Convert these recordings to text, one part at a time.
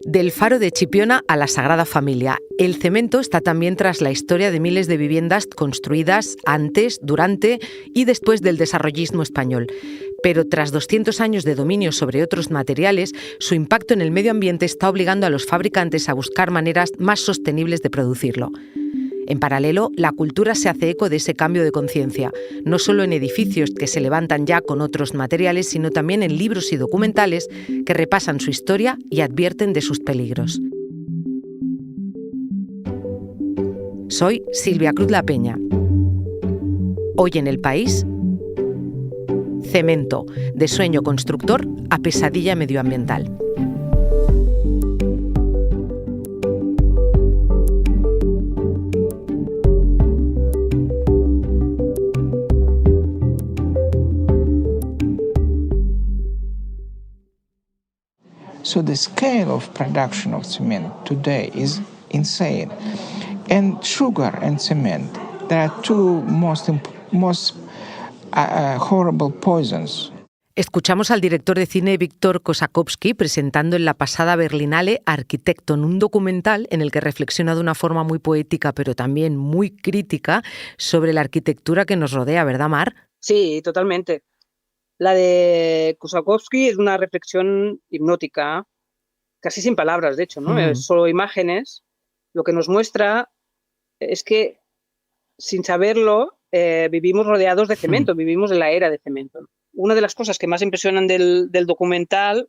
Del Faro de Chipiona a la Sagrada Familia, el cemento está también tras la historia de miles de viviendas construidas antes, durante y después del desarrollismo español. Pero tras 200 años de dominio sobre otros materiales, su impacto en el medio ambiente está obligando a los fabricantes a buscar maneras más sostenibles de producirlo. En paralelo, la cultura se hace eco de ese cambio de conciencia, no solo en edificios que se levantan ya con otros materiales, sino también en libros y documentales que repasan su historia y advierten de sus peligros. Soy Silvia Cruz La Peña. Hoy en El País, cemento, de sueño constructor a pesadilla medioambiental. So the scale of production of cement today is insane. And sugar and cement, there are two most horrible poisons. Escuchamos al director de cine Víctor Kosakowski presentando en la pasada Berlinale Arquitecton, un documental en el que reflexiona de una forma muy poética, pero también muy crítica, sobre la arquitectura que nos rodea, ¿verdad, Mar? Sí, totalmente. La de Kosakowski es una reflexión hipnótica, casi sin palabras, de hecho, ¿no? Es solo imágenes. Lo que nos muestra es que, sin saberlo, vivimos rodeados de cemento, vivimos en la era de cemento. Una de las cosas que más impresionan del documental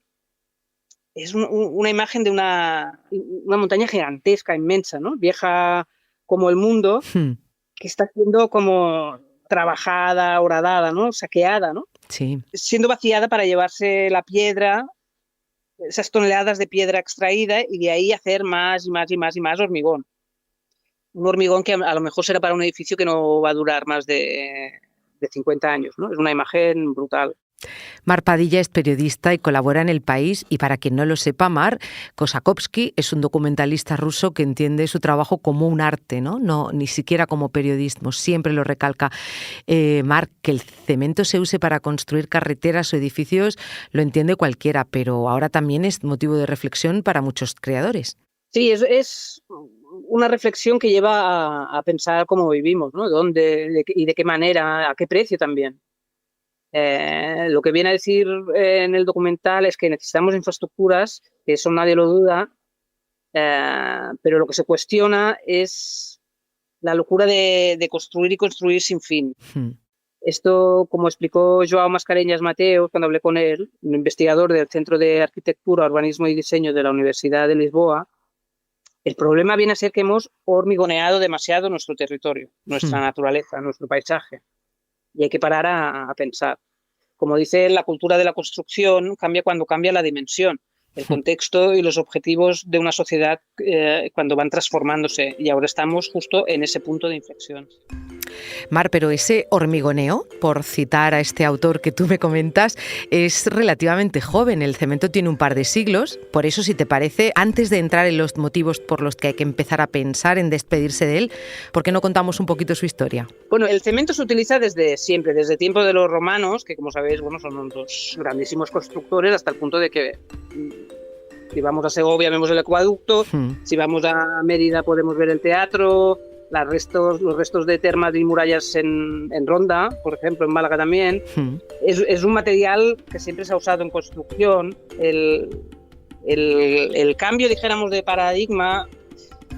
es una imagen de una montaña gigantesca, inmensa, ¿no? Vieja como el mundo, que está siendo como trabajada, horadada, ¿no? Saqueada, ¿no? Sí. Siendo vaciada para llevarse la piedra, esas toneladas de piedra extraída, y de ahí hacer más y más y más y más hormigón. Un hormigón que a lo mejor será para un edificio que no va a durar más de 50 años, ¿no? Es una imagen brutal. Mar Padilla es periodista y colabora en El País, y para quien no lo sepa, Mar, Kosakowski es un documentalista ruso que entiende su trabajo como un arte, ¿no? No, ni siquiera como periodismo, siempre lo recalca. Mar, que el cemento se use para construir carreteras o edificios lo entiende cualquiera, pero ahora también es motivo de reflexión para muchos creadores. Sí, es una reflexión que lleva a pensar cómo vivimos, ¿no? ¿Dónde y de qué manera, a qué precio también. Lo que viene a decir en el documental es que necesitamos infraestructuras, que eso nadie lo duda, pero lo que se cuestiona es la locura de construir y construir sin fin. Esto, como explicó Joao Mascarenhas Mateos cuando hablé con él, un investigador del Centro de Arquitectura, Urbanismo y Diseño de la Universidad de Lisboa, el problema viene a ser que hemos hormigoneado demasiado nuestro territorio, nuestra naturaleza, nuestro paisaje. Y hay que parar a pensar. Como dice, la cultura de la construcción cambia cuando cambia la dimensión, el contexto y los objetivos de una sociedad cuando van transformándose. Y ahora estamos justo en ese punto de inflexión. Mar, pero ese hormigoneo, por citar a este autor que tú me comentas, es relativamente joven. El cemento tiene un par de siglos. Por eso, si te parece, antes de entrar en los motivos por los que hay que empezar a pensar en despedirse de él, ¿por qué no contamos un poquito su historia? Bueno, el cemento se utiliza desde siempre, desde tiempo de los romanos, que como sabéis, bueno, son dos grandísimos constructores, hasta el punto de que si vamos a Segovia vemos el acueducto, si vamos a Mérida podemos ver el teatro, los restos de termas y murallas en Ronda, por ejemplo, en Málaga también. Es un material que siempre se ha usado en construcción. El cambio, dijéramos, de paradigma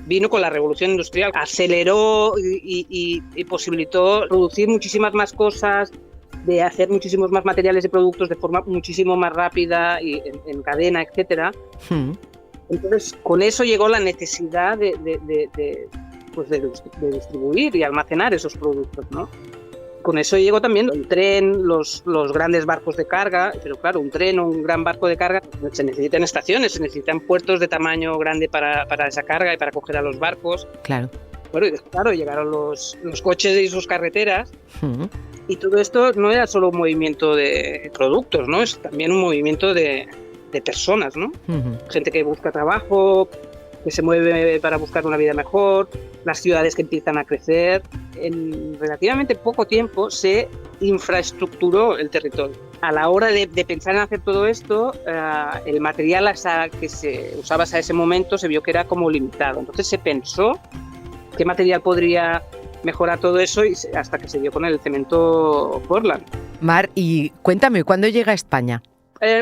vino con la revolución industrial. Aceleró y posibilitó producir muchísimas más cosas, de hacer muchísimos más materiales y productos de forma muchísimo más rápida y en cadena, etcétera. Entonces, con eso llegó la necesidad de distribuir y almacenar esos productos, ¿no? Con eso llegó también el tren, los grandes barcos de carga, pero claro, un tren o un gran barco de carga se necesitan estaciones, se necesitan puertos de tamaño grande para esa carga y para coger a los barcos. Claro. Bueno, y claro, llegaron los coches y sus carreteras, y todo esto no era solo un movimiento de productos, ¿no? Es también un movimiento de personas, ¿no? Gente que busca trabajo, que se mueve para buscar una vida mejor, las ciudades que empiezan a crecer. En relativamente poco tiempo se infraestructuró el territorio. a la hora de pensar en hacer todo esto, el material que se usaba hasta ese momento se vio que era como limitado. Entonces se pensó qué material podría mejorar todo eso y hasta que se dio con el cemento Portland. Mar, y cuéntame, ¿cuándo llega a España?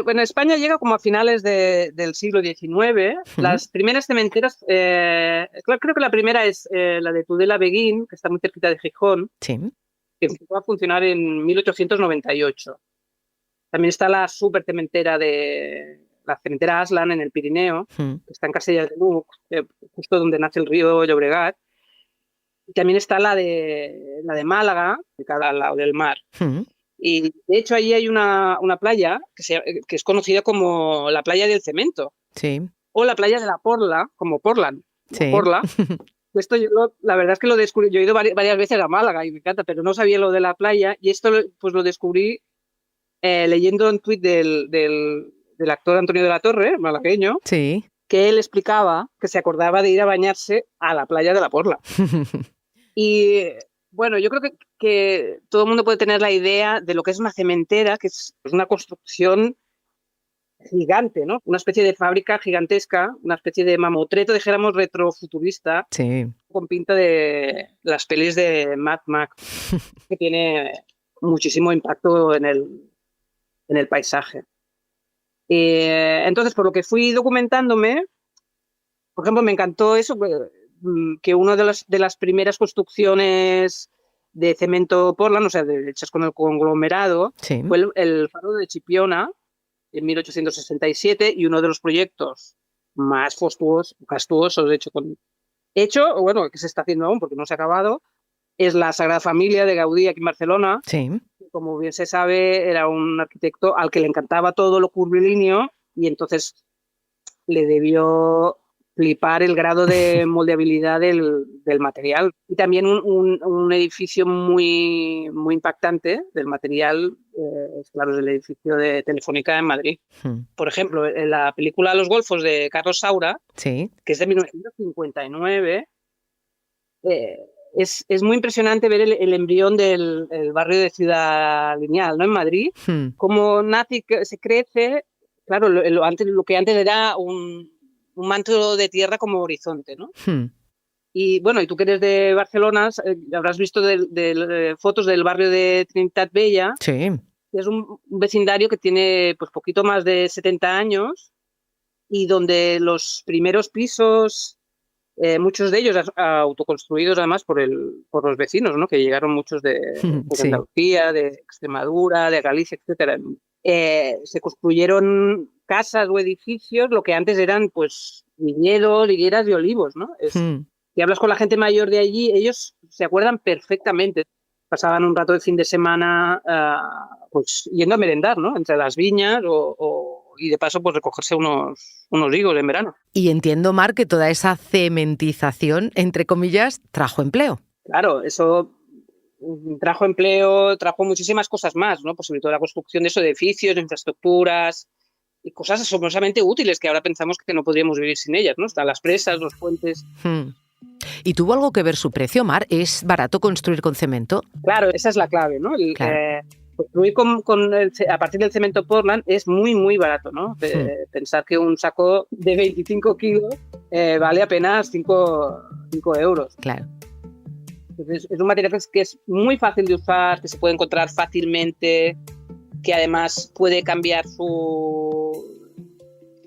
Bueno, España llega como a finales del siglo XIX. Las primeras cementeras, creo que la primera es la de Tudela Beguín, que está muy cerquita de Gijón, Sí. que empezó a funcionar en 1898. También está la super cementera de la cementera Aslan en el Pirineo, que está en Castellar de N'Hug, justo donde nace el río Llobregat. Y también está la de Málaga, al lado del mar. Y de hecho allí hay una playa que es conocida como la playa del cemento. Sí. O la playa de la Porla, como Portland. Sí. Porla. Esto la verdad es que lo descubrí. Yo he ido varias veces a Málaga y me encanta, pero no sabía lo de la playa. Y esto pues lo descubrí leyendo un tuit del actor Antonio de la Torre, malagueño, Sí. que él explicaba que se acordaba de ir a bañarse a la playa de la Porla. Y bueno, yo creo que todo el mundo puede tener la idea de lo que es una cementera, que es una construcción gigante, ¿no? Una especie de fábrica gigantesca, una especie de mamotreto, dijéramos, retrofuturista, Sí. con pinta de las pelis de Mad Max, que tiene muchísimo impacto en el paisaje. Entonces, por lo que fui documentándome, por ejemplo, me encantó eso, que una de las primeras construcciones de cemento Portland, o sea, hechas con el conglomerado, Sí. fue el faro de Chipiona en 1867 y uno de los proyectos más fastuosos, bueno, que se está haciendo aún porque no se ha acabado, es la Sagrada Familia de Gaudí aquí en Barcelona. Sí. Como bien se sabe, era un arquitecto al que le encantaba todo lo curvilíneo y entonces le debió flipar el grado de moldeabilidad del material. Y también un edificio muy, muy impactante del material, claro, es el edificio de Telefónica en Madrid. Por ejemplo, en la película Los Golfos de Carlos Saura, Sí. que es de 1959, es muy impresionante ver el embrión del barrio de Ciudad Lineal, ¿no? En Madrid, cómo nace y se crece. Claro, lo que antes era un manto de tierra como horizonte, ¿no? Y bueno, y tú que eres de Barcelona, habrás visto fotos del barrio de Trinitat Vella. Sí. Que es un vecindario que tiene pues poquito más de 70 años y donde los primeros pisos, muchos de ellos autoconstruidos además por los vecinos, ¿no? Que llegaron muchos de Sí. Andalucía, de Extremadura, de Galicia, etcétera. Se construyeron casas o edificios, lo que antes eran pues viñedos, higueras y olivos, ¿no? Si hablas con la gente mayor de allí, ellos se acuerdan perfectamente. Pasaban un rato de fin de semana pues yendo a merendar, ¿no? Entre las viñas y de paso pues recogerse unos higos en verano. Y entiendo, Mar, que toda esa cementización, entre comillas, trajo empleo. Claro, eso trajo empleo, trajo muchísimas cosas más, ¿no? Pues sobre todo la construcción de esos edificios, de infraestructuras y cosas asombrosamente útiles que ahora pensamos que no podríamos vivir sin ellas, ¿no? Están las presas, los puentes. ¿Y tuvo algo que ver su precio, Mar? ¿Es barato construir con cemento? Claro, esa es la clave, ¿no? Construir a partir del cemento Portland es muy, muy barato, ¿no? Pensar que un saco de 25 kilos vale apenas 5 euros. Claro. Entonces, es un material que es muy fácil de usar, que se puede encontrar fácilmente, que además puede cambiar su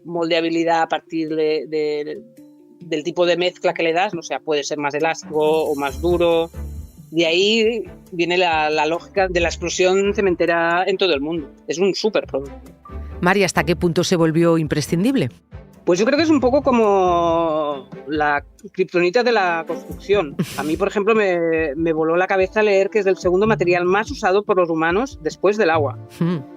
moldeabilidad a partir del tipo de mezcla que le das, ¿no? O sea, puede ser más elástico o más duro. De ahí viene la lógica de la explosión cementera en todo el mundo. Es un súper producto. Mari, ¿hasta qué punto se volvió imprescindible? Pues yo creo que es un poco como la kriptonita de la construcción. A mí, por ejemplo, me voló la cabeza leer que es el segundo material más usado por los humanos después del agua.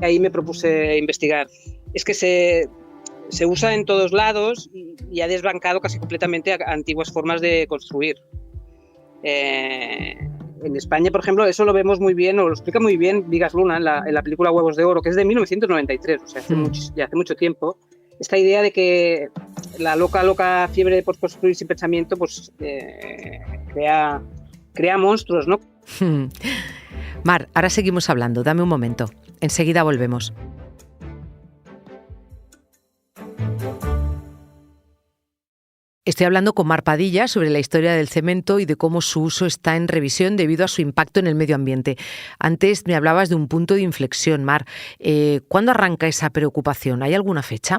Ahí me propuse investigar. Es que se usa en todos lados y ha desbancado casi completamente a antiguas formas de construir. En España, por ejemplo, eso lo vemos muy bien, o lo explica muy bien Bigas Luna en la película Huevos de Oro, que es de 1993, o sea, hace mucho tiempo. Esta idea de que la loca fiebre por construir sin pensamiento pues crea monstruos, ¿no? Mar, ahora seguimos hablando, dame un momento. Enseguida volvemos. Estoy hablando con Mar Padilla sobre la historia del cemento y de cómo su uso está en revisión debido a su impacto en el medio ambiente. Antes me hablabas de un punto de inflexión, Mar. ¿Cuándo arranca esa preocupación? ¿Hay alguna fecha?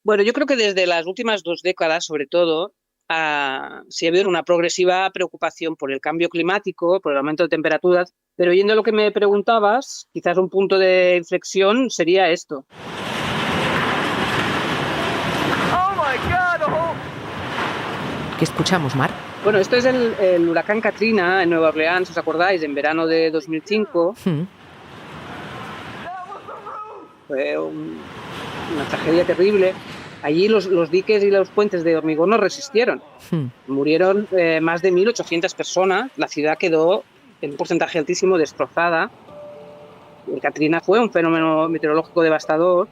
Bueno, yo creo que desde las últimas 2 décadas, sobre todo, sí ha habido una progresiva preocupación por el cambio climático, por el aumento de temperaturas, pero yendo a lo que me preguntabas, quizás un punto de inflexión sería esto. ¿Qué escuchamos, Mar? Bueno, esto es el huracán Katrina en Nueva Orleans, ¿os acordáis? En verano de 2005. Fue una tragedia terrible. Allí los diques y los puentes de hormigón no resistieron. Murieron más de 1.800 personas. La ciudad quedó en un porcentaje altísimo destrozada. El Katrina fue un fenómeno meteorológico devastador.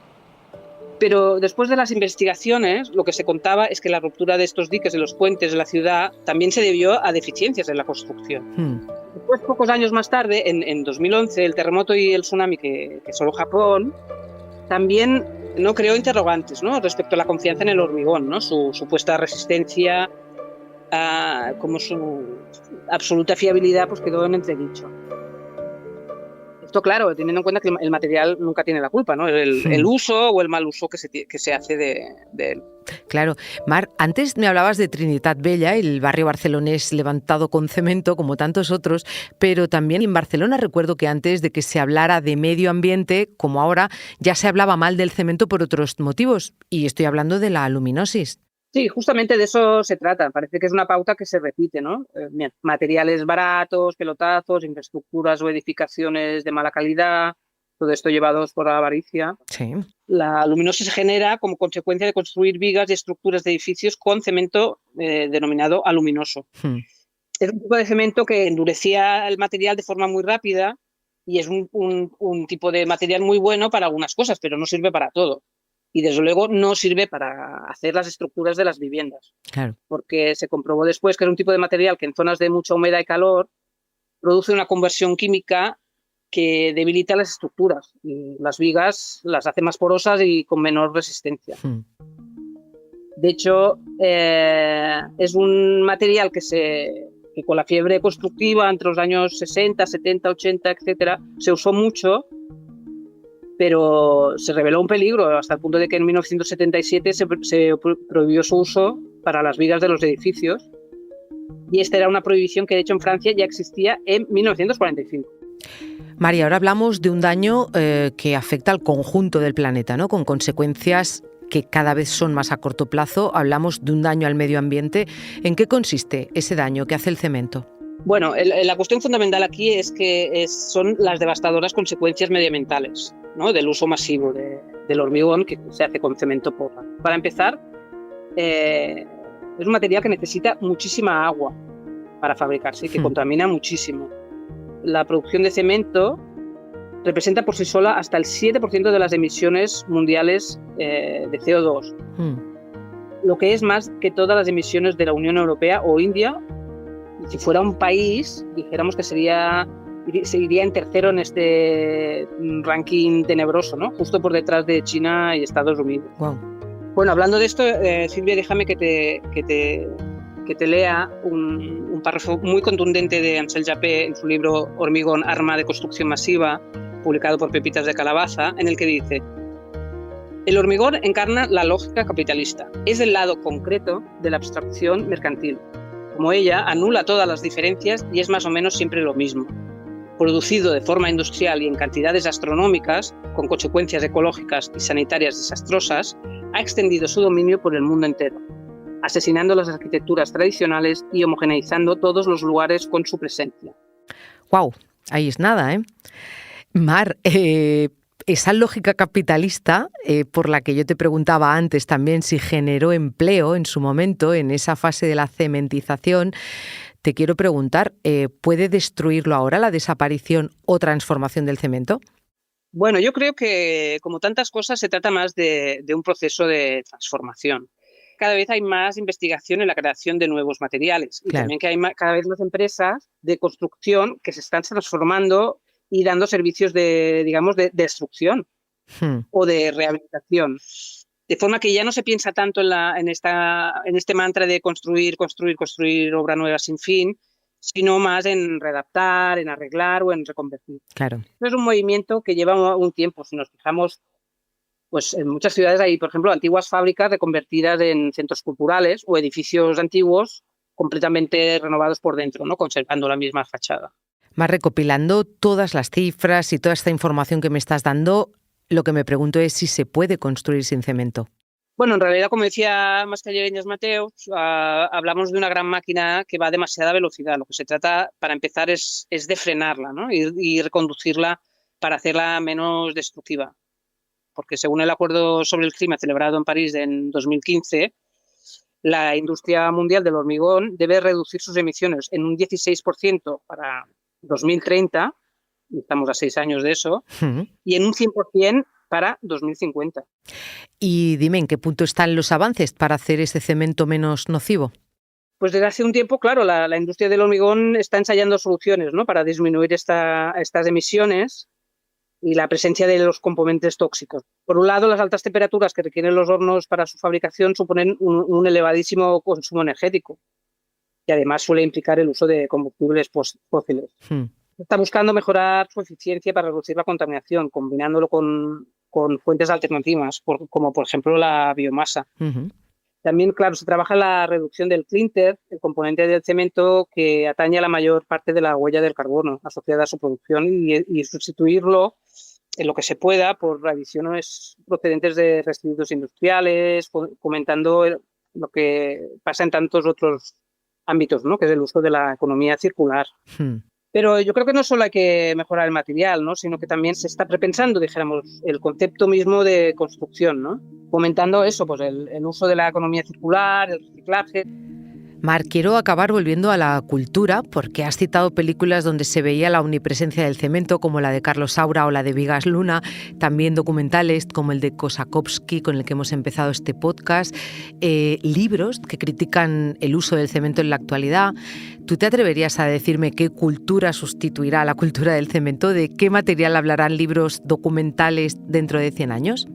Pero después de las investigaciones, lo que se contaba es que la ruptura de estos diques de los puentes de la ciudad también se debió a deficiencias en la construcción. Después, pocos años más tarde, en 2011, el terremoto y el tsunami que asoló Japón también no creó interrogantes, ¿no?, respecto a la confianza en el hormigón, ¿no?, su supuesta resistencia, como su absoluta fiabilidad, pues quedó en entredicho. Esto, claro, teniendo en cuenta que el material nunca tiene la culpa, ¿no? El uso o el mal uso que se hace de él. Claro. Mar, antes me hablabas de Trinitat Vella, el barrio barcelonés levantado con cemento, como tantos otros, pero también en Barcelona recuerdo que antes de que se hablara de medio ambiente, como ahora, ya se hablaba mal del cemento por otros motivos, y estoy hablando de la aluminosis. Sí, justamente de eso se trata. Parece que es una pauta que se repite, ¿no? Materiales baratos, pelotazos, infraestructuras o edificaciones de mala calidad, todo esto llevados por la avaricia. Sí. La aluminosis se genera como consecuencia de construir vigas y estructuras de edificios con cemento denominado aluminoso. Es un tipo de cemento que endurecía el material de forma muy rápida y es un tipo de material muy bueno para algunas cosas, pero no sirve para todo. Y desde luego no sirve para hacer las estructuras de las viviendas. Claro. Porque se comprobó después que es un tipo de material que en zonas de mucha humedad y calor produce una conversión química que debilita las estructuras. Y las vigas las hace más porosas y con menor resistencia. De hecho, es un material que con la fiebre constructiva entre los años 60, 70, 80, etcétera, se usó mucho, pero se reveló un peligro hasta el punto de que en 1977 se prohibió su uso para las vigas de los edificios, y esta era una prohibición que de hecho en Francia ya existía en 1945. María, ahora hablamos de un daño que afecta al conjunto del planeta, ¿no?, con consecuencias que cada vez son más a corto plazo. Hablamos de un daño al medio ambiente. ¿En qué consiste ese daño que hace el cemento? Bueno, la cuestión fundamental aquí es que son las devastadoras consecuencias medioambientales, ¿no?, del uso masivo del hormigón que se hace con cemento porra. Para empezar, es un material que necesita muchísima agua para fabricarse y que contamina muchísimo. La producción de cemento representa por sí sola hasta el 7% de las emisiones mundiales de CO2, lo que es más que todas las emisiones de la Unión Europea o India. Si fuera un país, dijéramos que seguiría en tercero en este ranking tenebroso, ¿no?, justo por detrás de China y Estados Unidos. Wow. Bueno, hablando de esto, Silvia, déjame que te lea un párrafo muy contundente de Ansel Japé en su libro Hormigón, arma de construcción masiva, publicado por Pepitas de Calabaza, en el que dice: el hormigón encarna la lógica capitalista, es el lado concreto de la abstracción mercantil. Como ella, anula todas las diferencias y es más o menos siempre lo mismo. Producido de forma industrial y en cantidades astronómicas, con consecuencias ecológicas y sanitarias desastrosas, ha extendido su dominio por el mundo entero, asesinando las arquitecturas tradicionales y homogeneizando todos los lugares con su presencia. ¡Guau! Ahí es nada, ¿eh? Mar, esa lógica capitalista por la que yo te preguntaba antes también si generó empleo en su momento, en esa fase de la cementización, te quiero preguntar, ¿puede destruirlo ahora la desaparición o transformación del cemento? Bueno, yo creo que, como tantas cosas, se trata más de un proceso de transformación. Cada vez hay más investigación en la creación de nuevos materiales y también que hay cada vez más empresas de construcción que se están transformando y dando servicios de destrucción o de rehabilitación. De forma que ya no se piensa tanto en este mantra de construir obra nueva sin fin, sino más en readaptar, en arreglar o en reconvertir. Claro. Esto es un movimiento que lleva un tiempo. Si nos fijamos, pues en muchas ciudades hay, por ejemplo, antiguas fábricas reconvertidas en centros culturales o edificios antiguos completamente renovados por dentro, ¿no? Conservando la misma fachada. Más recopilando todas las cifras y toda esta información que me estás dando, lo que me pregunto es si se puede construir sin cemento. Bueno, en realidad, como decía Mascareñas Mateos, hablamos de una gran máquina que va a demasiada velocidad. Lo que se trata, para empezar, es de frenarla, ¿no? y reconducirla para hacerla menos destructiva. Porque según el Acuerdo sobre el Clima celebrado en París en 2015, la industria mundial del hormigón debe reducir sus emisiones en un 16% para 2030, y estamos a 6 años de eso, y en un 100% para 2050. Y dime, ¿en qué punto están los avances para hacer ese cemento menos nocivo? Pues desde hace un tiempo, claro, la industria del hormigón está ensayando soluciones, ¿no? Para disminuir estas emisiones y la presencia de los componentes tóxicos. Por un lado, las altas temperaturas que requieren los hornos para su fabricación suponen un elevadísimo consumo energético y además suele implicar el uso de combustibles fósiles. Está buscando mejorar su eficiencia para reducir la contaminación, combinándolo con fuentes alternativas, como por ejemplo la biomasa. También, claro, se trabaja en la reducción del clinker, el componente del cemento que atañe a la mayor parte de la huella del carbono asociada a su producción y sustituirlo en lo que se pueda por adiciones procedentes de residuos industriales, fomentando lo que pasa en tantos otros ámbitos, ¿no? Que es el uso de la economía circular. Pero yo creo que no solo hay que mejorar el material, ¿no? Sino que también se está repensando, dijéramos, el concepto mismo de construcción, ¿no? Fomentando eso, pues el uso de la economía circular, el reciclaje. Mar, quiero acabar volviendo a la cultura porque has citado películas donde se veía la omnipresencia del cemento, como la de Carlos Saura o la de Vigas Luna, también documentales como el de Kosakowski, con el que hemos empezado este podcast, libros que critican el uso del cemento en la actualidad. ¿Tú te atreverías a decirme qué cultura sustituirá a la cultura del cemento? ¿De qué material hablarán libros documentales dentro de 100 años?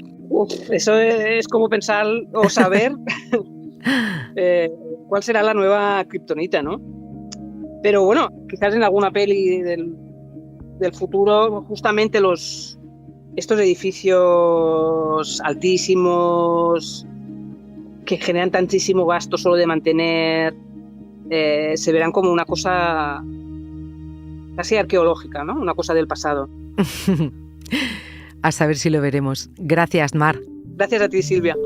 Eso es como pensar o saber cuál será la nueva kriptonita, ¿no? Pero bueno, quizás en alguna peli del futuro, justamente estos edificios altísimos que generan tantísimo gasto solo de mantener, se verán como una cosa casi arqueológica, ¿no? Una cosa del pasado. A saber si lo veremos. Gracias, Mar. Gracias a ti, Silvia.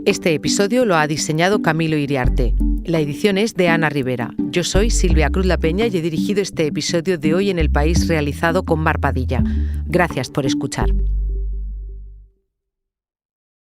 Este episodio lo ha diseñado Camilo Iriarte. La edición es de Ana Rivera. Yo soy Silvia Cruz La Peña y he dirigido este episodio de Hoy en el País realizado con Mar Padilla. Gracias por escuchar.